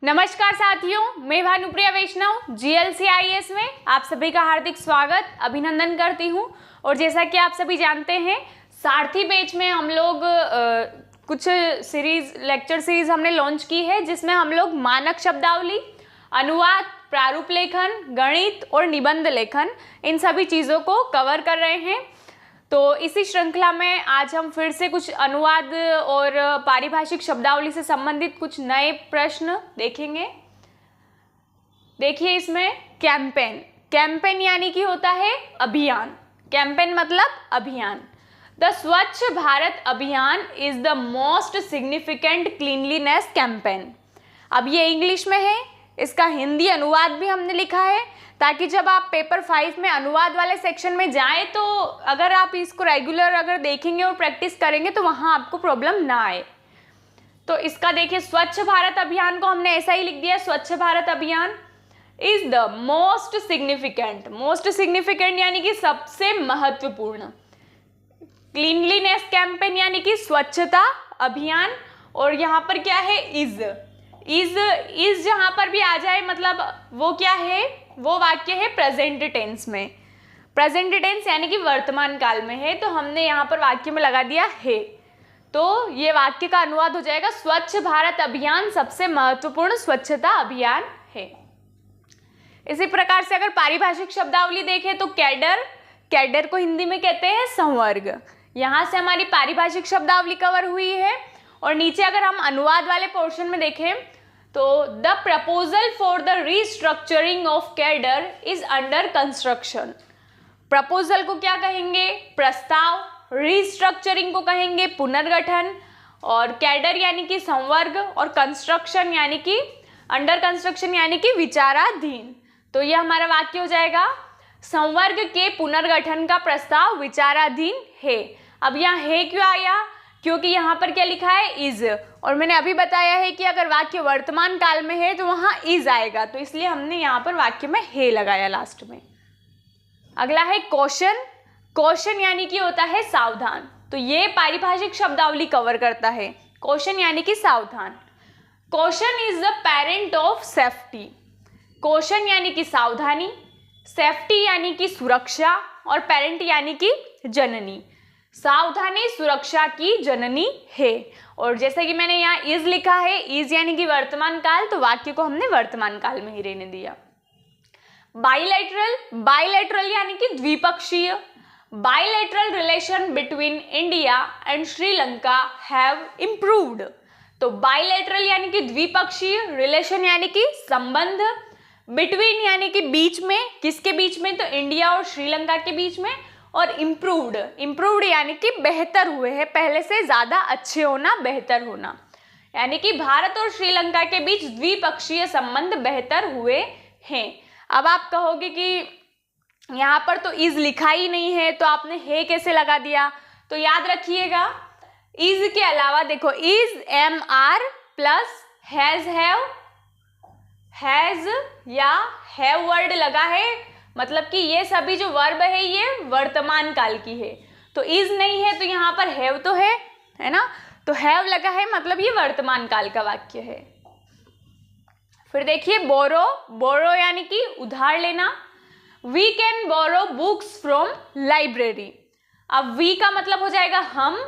नमस्कार साथियों, मैं भानुप्रिया वैष्णव GLCIS में आप सभी का हार्दिक स्वागत अभिनंदन करती हूं। और जैसा कि आप सभी जानते हैं, सारथी बैच में हम लोग कुछ लेक्चर सीरीज हमने लॉन्च की है, जिसमें हम लोग मानक शब्दावली, अनुवाद, प्रारूप लेखन, गणित और निबंध लेखन, इन सभी चीज़ों को कवर कर रहे हैं। तो इसी श्रृंखला में आज हम फिर से कुछ अनुवाद और पारिभाषिक शब्दावली से संबंधित कुछ नए प्रश्न देखेंगे। देखिए, इसमें कैंपेन यानी कि होता है अभियान। कैंपेन मतलब अभियान। द स्वच्छ भारत अभियान is the most significant cleanliness campaign. अब ये इंग्लिश में है, इसका हिंदी अनुवाद भी हमने लिखा है, ताकि जब आप पेपर 5 में अनुवाद वाले सेक्शन में जाएं तो अगर आप इसको रेगुलर अगर देखेंगे और प्रैक्टिस करेंगे तो वहाँ आपको प्रॉब्लम ना आए। तो इसका देखिए, स्वच्छ भारत अभियान को हमने ऐसा ही लिख दिया, स्वच्छ भारत अभियान इज द मोस्ट सिग्निफिकेंट यानी कि सबसे महत्वपूर्ण, क्लीनलीनेस कैंपेन यानी कि स्वच्छता अभियान। और यहाँ पर क्या है, इज जहाँ पर भी आ जाए मतलब वो क्या है, वो वाक्य है प्रेजेंट टेंस में। प्रेजेंट टेंस यानी कि वर्तमान काल में है, तो हमने यहाँ पर वाक्य में लगा दिया है। तो ये वाक्य का अनुवाद हो जाएगा, स्वच्छ भारत अभियान सबसे महत्वपूर्ण स्वच्छता अभियान है। इसी प्रकार से अगर पारिभाषिक शब्दावली देखें तो कैडर को हिंदी में कहते हैं संवर्ग। यहाँ से हमारी पारिभाषिक शब्दावली कवर हुई है। और नीचे अगर हम अनुवाद वाले पोर्शन में देखें तो the proposal for the restructuring of cadre is under construction. Proposal को क्या कहेंगे, प्रस्ताव। रीस्ट्रक्चरिंग को कहेंगे पुनर्गठन। और कैडर यानी कि संवर्ग, और कंस्ट्रक्शन यानी कि अंडर कंस्ट्रक्शन यानी कि विचाराधीन। तो यह हमारा वाक्य हो जाएगा, संवर्ग के पुनर्गठन का प्रस्ताव विचाराधीन है। अब यहाँ है क्यों आया, क्योंकि यहाँ पर क्या लिखा है, इज। और मैंने अभी बताया है कि अगर वाक्य वर्तमान काल में है तो वहाँ इज आएगा, तो इसलिए हमने यहाँ पर वाक्य में है लगाया लास्ट में। अगला है क्वेश्चन यानी कि होता है सावधान। तो ये पारिभाषिक शब्दावली कवर करता है, क्वेश्चन यानी कि सावधान। Question is the parent of safety. Question यानी कि सावधानी, सेफ्टी यानी कि सुरक्षा, और पेरेंट यानी कि जननी। सावधानी सुरक्षा की जननी है। और जैसे कि मैंने यहाँ इज लिखा है, इज यानी कि वर्तमान काल, तो वाक्य को हमने वर्तमान काल में ही रहने दिया। बाइलेटरल यानी कि द्विपक्षीय। Bilateral relation between India and Sri Lanka have improved. तो बाइलेटरल यानी कि द्विपक्षीय, रिलेशन यानी कि संबंध, बिटवीन यानी कि बीच में, किसके बीच में, तो इंडिया और श्रीलंका के बीच में। और इम्प्रूव्ड यानी कि बेहतर हुए हैं, पहले से ज़्यादा अच्छे होना, बेहतर होना, यानी कि भारत और श्रीलंका के बीच द्विपक्षीय संबंध बेहतर हुए हैं। अब आप कहोगे कि यहाँ पर तो इज लिखा ही नहीं है, तो आपने है कैसे लगा दिया। तो याद रखिएगा, इज के अलावा देखो, इज MR प्लस हैज या हैव वर्ड लगा है, मतलब कि ये सभी जो वर्ब है ये वर्तमान काल की है। तो इज नहीं है तो यहाँ पर हैव तो है ना, तो हैव लगा है, मतलब ये वर्तमान काल का वाक्य है। फिर देखिए, बोरो यानी कि उधार लेना। We can borrow books from library. अब वी का मतलब हो जाएगा हम,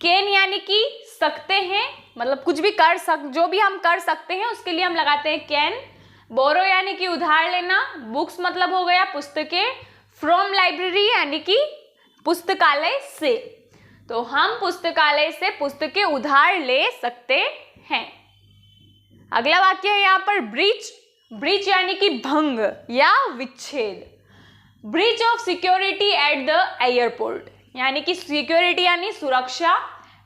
कैन यानी कि सकते हैं, मतलब कुछ भी जो भी हम कर सकते हैं उसके लिए हम लगाते हैं कैन। बोरो यानी कि उधार लेना, बुक्स मतलब हो गया पुस्तकें, फ्रॉम लाइब्रेरी यानी कि पुस्तकालय से। तो हम पुस्तकालय से पुस्तकें उधार ले सकते हैं। अगला वाक्य है यहाँ पर ब्रीच यानी कि भंग या विच्छेद। Breach of security at the airport, यानी कि सिक्योरिटी यानी सुरक्षा,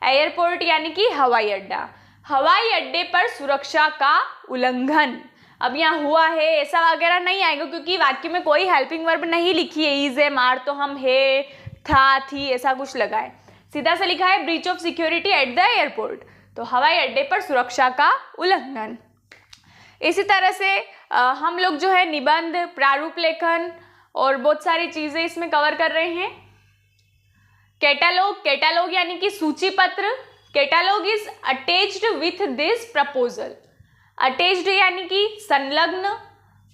एयरपोर्ट यानी कि हवाई अड्डा। हवाई अड्डे पर सुरक्षा का उल्लंघन। अब यहाँ हुआ है ऐसा वगैरह नहीं आएगा, क्योंकि वाक्य में कोई हेल्पिंग वर्ब नहीं लिखी है, इज है, मार तो हम है, था, थी, ऐसा कुछ लगा है। सीधा से लिखा है breach of security at the airport, तो हवाई अड्डे पर सुरक्षा का उल्लंघन। इसी तरह से हम लोग जो है निबंध, प्रारूप लेखन और बहुत सारी चीज़ें इसमें कवर कर रहे हैं। कैटलॉग यानी कि सूची पत्र। Catalogue is attached with this proposal. Attached यानी कि संलग्न,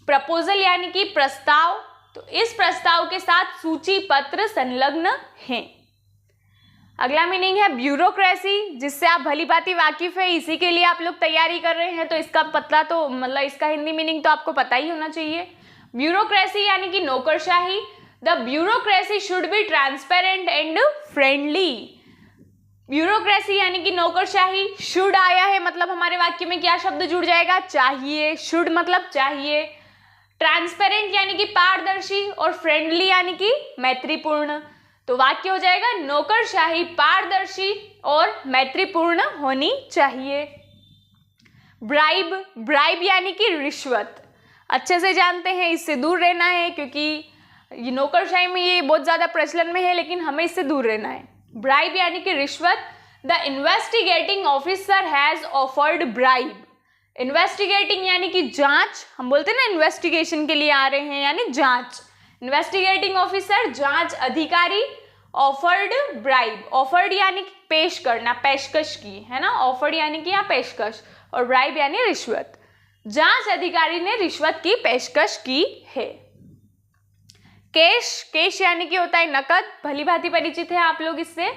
प्रपोजल यानी कि प्रस्ताव, तो इस प्रस्ताव के साथ सूची पत्र संलग्न हैं। अगला मीनिंग है ब्यूरोक्रेसी, जिससे आप भली भांति वाकिफ है, इसी के लिए आप लोग तैयारी कर रहे हैं, तो इसका पता तो मतलब इसका हिंदी मीनिंग तो आपको पता ही होना चाहिए। ब्यूरोक्रेसी यानी कि नौकरशाही, the bureaucracy should be transparent and friendly. Bureaucracy यानी कि नौकरशाही, शुड आया है मतलब हमारे वाक्य में क्या शब्द जुड़ जाएगा, चाहिए, शुड मतलब चाहिए, ट्रांसपेरेंट यानी कि पारदर्शी, और फ्रेंडली यानी कि मैत्रीपूर्ण। तो वाक्य हो जाएगा नौकरशाही पारदर्शी और मैत्रीपूर्ण होनी चाहिए। ब्राइब, ब्राइब यानी कि रिश्वत, अच्छे से जानते हैं, इससे दूर रहना है, क्योंकि ये नौकरशाही में ये बहुत ज़्यादा प्रचलन में है, लेकिन हमें इससे दूर रहना है। ब्राइब यानी कि रिश्वत, the investigating officer has offered bribe. Investigating यानी कि जांच, हम बोलते हैं ना इन्वेस्टिगेशन के लिए आ रहे हैं यानी जांच। इन्वेस्टिगेटिंग ऑफिसर जांच अधिकारी, ऑफर्ड ब्राइब, ऑफर्ड यानी कि पेश करना, पेशकश की, है ना, ऑफर्ड यानी कि यहाँ पेशकश, और ब्राइब यानी रिश्वत। जांच अधिकारी ने रिश्वत की पेशकश की है। कैश, कैश यानी कि होता है नकद, भली भांति परिचित है आप लोग इससे।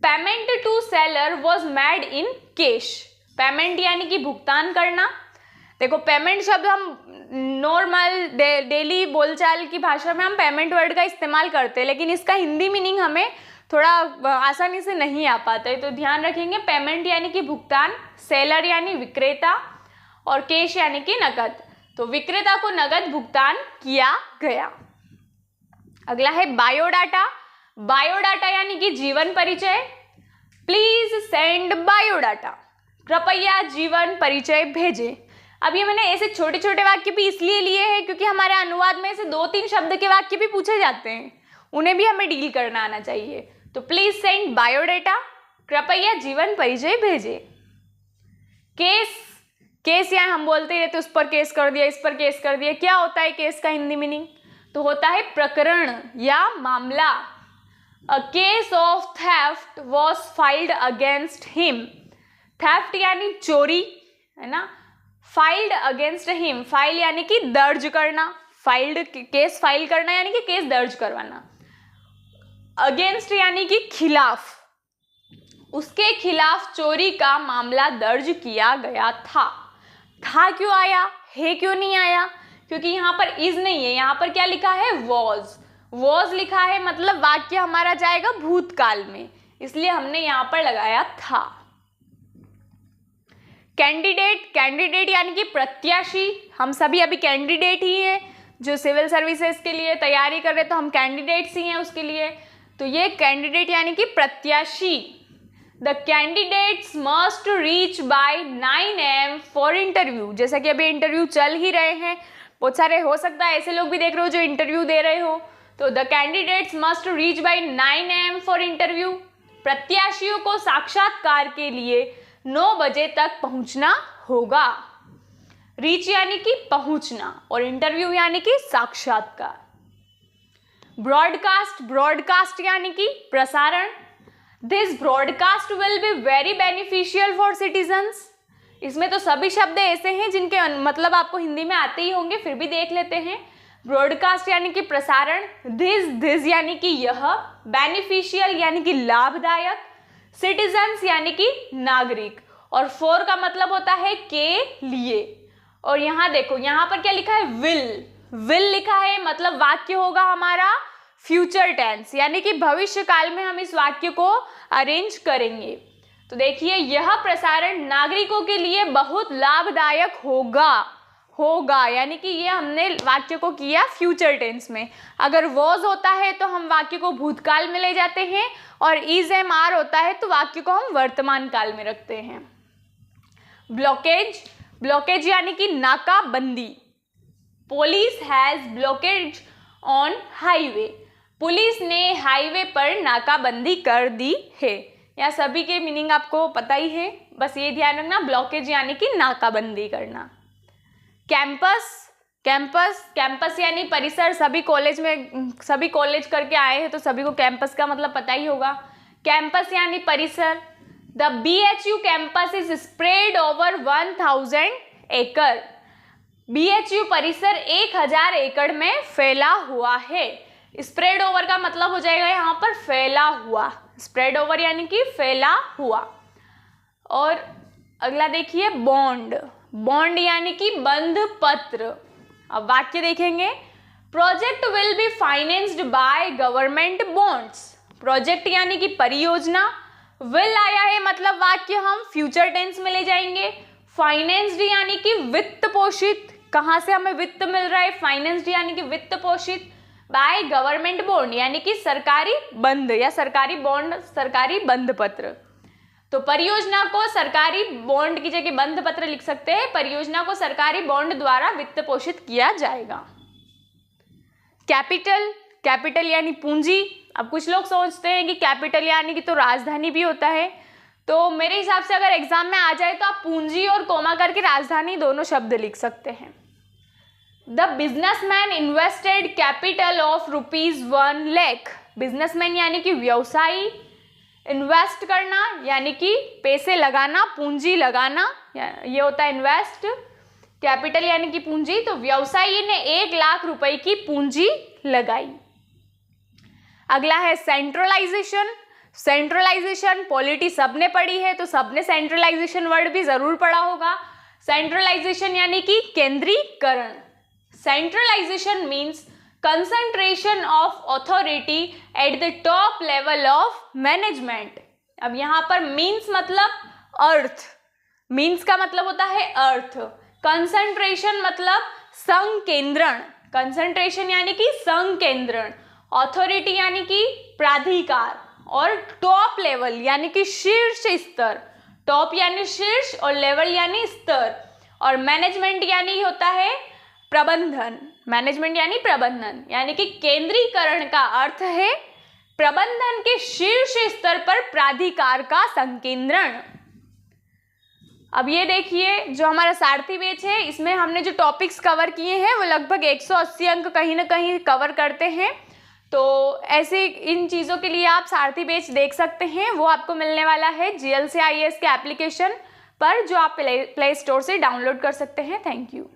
Payment to seller was made in cash, payment यानी कि भुगतान करना। देखो पेमेंट शब्द हम नॉर्मल डेली बोलचाल की भाषा में हम पेमेंट वर्ड का इस्तेमाल करते हैं, लेकिन इसका हिंदी मीनिंग हमें थोड़ा आसानी से नहीं आ पाता है, तो ध्यान रखेंगे। पेमेंट यानी कि भुगतान, सेलर यानी विक्रेता, और कैश यानी कि नकद, तो विक्रेता को नकद भुगतान किया गया। अगला है बायोडाटा, बायोडाटा यानी कि जीवन परिचय। प्लीज सेंड बायोडाटा, कृपया जीवन परिचय भेजें। अब ये मैंने ऐसे छोटे छोटे वाक्य भी इसलिए लिए हैं क्योंकि हमारे अनुवाद में ऐसे 2-3 शब्द के वाक्य भी पूछे जाते हैं, उन्हें भी हमें डील करना आना चाहिए। तो प्लीज सेंड बायोडाटा, कृपया जीवन परिचय भेजें। केस, केस यहाँ हम बोलते ही रहते उस पर केस कर दिया, इस पर केस कर दिया, क्या होता है केस का हिंदी मीनिंग, तो होता है प्रकरण या मामला। A case of theft was filed against him, theft यानी चोरी, है ना, फाइल्ड अगेंस्ट हिम, फाइल यानी कि दर्ज करना, फाइल्ड केस फाइल करना यानी कि केस दर्ज करवाना, अगेंस्ट यानी कि खिलाफ, उसके खिलाफ चोरी का मामला दर्ज किया गया था। था क्यों आया, है क्यों नहीं आया, क्योंकि यहाँ पर इज नहीं है, यहाँ पर क्या लिखा है वॉज, वॉज लिखा है, मतलब वाक्य हमारा जाएगा भूतकाल में, इसलिए हमने यहाँ पर लगाया था। कैंडिडेट, कैंडिडेट यानी कि प्रत्याशी, हम सभी अभी कैंडिडेट ही हैं, जो सिविल सर्विसेज के लिए तैयारी कर रहे तो हम कैंडिडेट्स ही हैं उसके लिए, तो ये कैंडिडेट यानी कि प्रत्याशी। The candidates must reach by 9 AM for interview, जैसा कि अभी इंटरव्यू चल ही रहे हैं, बहुत सारे हो सकता है ऐसे लोग भी देख रहे हो जो इंटरव्यू दे रहे हो, तो the candidates must reach by 9 AM for interview, प्रत्याशियों को साक्षात्कार के लिए 9 बजे तक पहुंचना होगा। रीच यानी कि पहुंचना और इंटरव्यू यानी कि साक्षात्कार। ब्रॉडकास्ट, ब्रॉडकास्ट यानी कि प्रसारण। This broadcast will be very beneficial for citizens, इसमें तो सभी शब्द ऐसे हैं जिनके मतलब आपको हिंदी में आते ही होंगे, फिर भी देख लेते हैं। ब्रॉडकास्ट यानी कि प्रसारण, दिस यानी कि यह, बेनिफिशियल यानी कि लाभदायक, सिटीजन्स यानी कि नागरिक, और फॉर का मतलब होता है के लिए। और यहाँ देखो यहाँ पर क्या लिखा है विल, विल लिखा है, मतलब वाक्य होगा हमारा फ्यूचर टेंस, यानी कि भविष्य काल में हम इस वाक्य को अरेंज करेंगे। तो देखिए यह प्रसारण नागरिकों के लिए बहुत लाभदायक होगा, होगा यानी कि ये हमने वाक्य को किया फ्यूचर टेंस में। अगर वॉज होता है तो हम वाक्य को भूतकाल में ले जाते हैं, और इज एम आर होता है तो वाक्य को हम वर्तमान काल में रखते हैं। ब्लॉकेज, ब्लॉकेज यानी कि नाकाबंदी। Police has blockage on highway, police ने हाईवे पर नाकाबंदी कर दी है। या सभी के मीनिंग आपको पता ही है, बस ये ध्यान रखना, ब्लॉकेज यानी कि नाकाबंदी करना। कैंपस, कैंपस, कैंपस यानी परिसर, सभी कॉलेज में, सभी कॉलेज करके आए हैं तो सभी को कैंपस का मतलब पता ही होगा। कैंपस यानी परिसर। The BHU campus is spread over 1000 एकड़। BHU परिसर 1000 एकड़ में फैला हुआ है। स्प्रेड ओवर का मतलब हो जाएगा यहाँ पर फैला हुआ, स्प्रेड ओवर यानी कि फैला हुआ। और अगला देखिए बॉन्ड, बॉन्ड यानी कि बंध पत्र। अब वाक्य देखेंगे, project will be financed by government bonds. Project यानी कि परियोजना, विल आया है मतलब वाक्य हम फ्यूचर टेंस में ले जाएंगे। फाइनेंस्ड यानी कि वित्त पोषित, कहाँ से हमें वित्त मिल रहा है, फाइनेंस्ड यानी कि वित्त पोषित, बाय गवर्नमेंट बॉन्ड यानी कि सरकारी बंध या सरकारी बॉन्ड, सरकारी बंध पत्र। तो परियोजना को सरकारी बॉन्ड की जगह बंध पत्र लिख सकते हैं। परियोजना को सरकारी बॉन्ड द्वारा वित्त पोषित किया जाएगा। कैपिटल, कैपिटल यानी पूंजी। अब कुछ लोग सोचते हैं कि कैपिटल यानी कि तो राजधानी भी होता है, तो मेरे हिसाब से अगर एग्जाम में आ जाए तो आप पूंजी और कोमा करके राजधानी दोनों शब्द लिख सकते हैं। The businessman invested capital of ₹1 lakh. Businessman यानी कि व्यवसायी, इन्वेस्ट करना यानी कि पैसे लगाना, पूंजी लगाना, ये होता है इन्वेस्ट। कैपिटल यानी कि पूंजी, तो व्यवसायी ने 1 लाख रुपए की पूंजी लगाई। अगला है सेंट्रलाइजेशन। सेंट्रलाइजेशन पॉलिटी सबने पढ़ी है, तो सबने सेंट्रलाइजेशन वर्ड भी जरूर पढ़ा होगा। सेंट्रलाइजेशन यानी कि केंद्रीकरण। Centralisation means concentration of authority at the top level of management। अब यहाँ पर means मतलब अर्थ, means का मतलब होता है अर्थ, concentration मतलब संकेंद्रण, concentration यानी कि संकेंद्रण, authority यानी कि प्राधिकार, और top level यानी कि शीर्ष स्तर, top यानी शीर्ष और level यानी स्तर, और management यानी होता है प्रबंधन। मैनेजमेंट यानी प्रबंधन, यानी कि केंद्रीकरण का अर्थ है प्रबंधन के शीर्ष स्तर पर प्राधिकार का संकेंद्रण। अब ये देखिए जो हमारा सारथी बैच है, इसमें हमने जो टॉपिक्स कवर किए हैं वो लगभग 180 अंक कहीं ना कहीं कवर करते हैं। तो ऐसे इन चीज़ों के लिए आप सारथी बैच देख सकते हैं, वो आपको मिलने वाला है GLC IAS के एप्लीकेशन पर, जो आप प्ले स्टोर से डाउनलोड कर सकते हैं। Thank you.